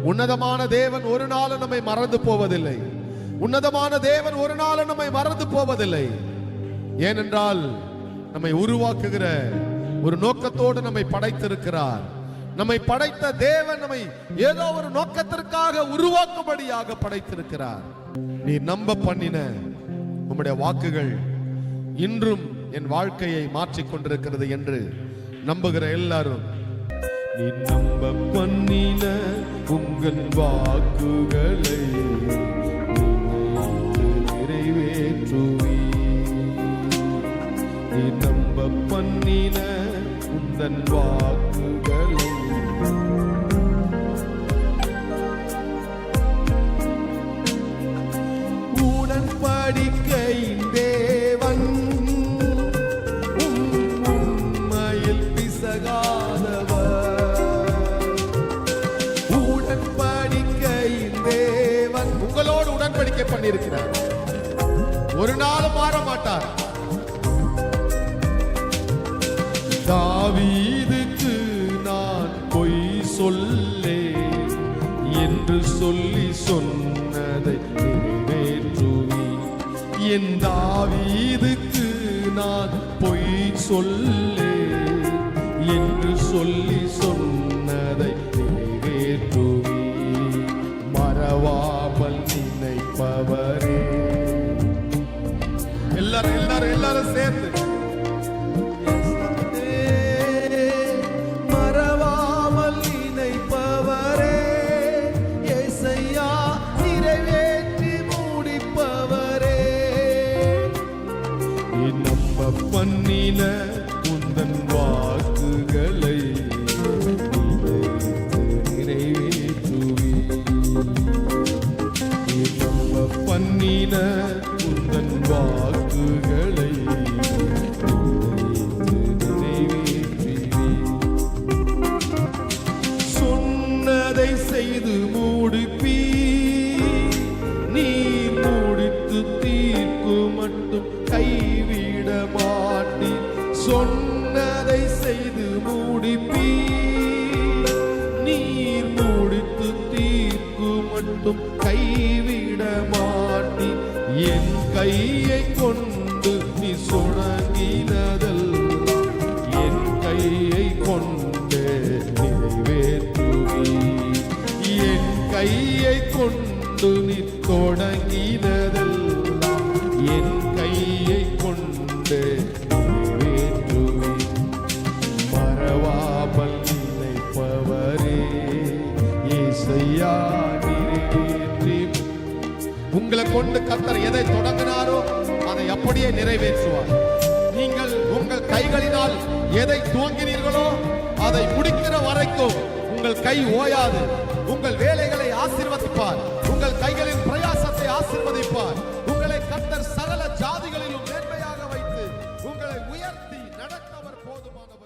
உன்னதமான தேவன் ஒரு நாளும் நம்மை மறந்து போவதில்லை. உன்னதமான தேவன் ஒரு நாளும் நம்மை மறந்து போவதில்லை. ஏனென்றால் நம்மை உருவாக்குகிற ஒரு நோக்கத்தோடு நம்மை படைத்திருக்கிறார். நம்மை படைத்த தேவன் நம்மை ஏதோ ஒரு நோக்கத்திற்காக உருவாக்கும்படியாக படைத்திருக்கிறார். நீ நம்ப பண்ணின உம்முடைய வாக்குகள் இன்றும் என் வாழ்க்கையை மாற்றிக் கொண்டிருக்கிறது என்று நம்புகிற எல்லாரும், நீ நம்ப பண்ணின உங்கள் வாக்குகளை நிறைவேற்றுவி. நீ நம்ப பண்ணின உந்தன் வாக்குகளை உடன்படிக்கையின் தேவன் உண்மையில் பிசகாதவர். உடன்படிக்கையின் தேவன் உங்களோடு உடன்படிக்கை பண்ணியிருக்கிறார். ஒரு நாள் மாற மாட்டார். தாவீதுக்கு நான் பொய் சொல்லேன் என்று சொல்லி சொன்னதை நிறைவேற்றுவி. என் தாவீதுக்கு நான் பொய் சொல்லேன் என்று சொல்லி சொன்னதை நிறைவேற்றுவி. மறவாமல் நினைப்பவரே. எல்லாரும் சேர்ந்து மறவாமல் நினைப்பவரே, இயேசையா நிறைவேற்றி முடிப்பவரே. நம்ப பண்ணின உந்தன் வாக்குகளை நிறைவேற்றுவி. நம்ப பண்ணின உந்தன் வாக்குகளை சொன்னதை செய்து முடிப்பி. நீ முடித்து தீர்க்கு மட்டும் கைவிட மாட்டி. சொன்னதை செய்து முடிப்பி. நீர் முடித்து தீர்க்கு மட்டும் கைவிட மாட்டி. என் கையை கொண்டு நீ தொடங்கினதெல்லாம் என் கையை கொண்டு நிறைவேற்றுவி. என் கையை கொண்டு நீ தொடங்கினதெல்லாம் என் கையை கொண்டு நிறைவேற்றுவி. மறவாமல் நினைப்பவரே, இயேசையா நிறைவேற்றி. உங்களை கொண்டு கர்த்தர் எதை தொடங்கினாரோ அதை அப்படியே நிறைவேற்றுவார். நீங்கள் உங்கள் கைகளினால் எதை துவங்கினீர்களோ அதை முடிக்கிற வரைக்கும் உங்கள் கை ஓயாது. உங்கள் வேலைகளை ஆசீர்வதிப்பார். உங்கள் கைகளின் பிரயாசத்தை ஆசீர்வதிப்பார். உங்களை கர்த்தர் சகல ஜாதிகளிலும் மேன்மையாக வைத்து உங்களை உயர்த்தி நடத்தவர் போதுமானவர்.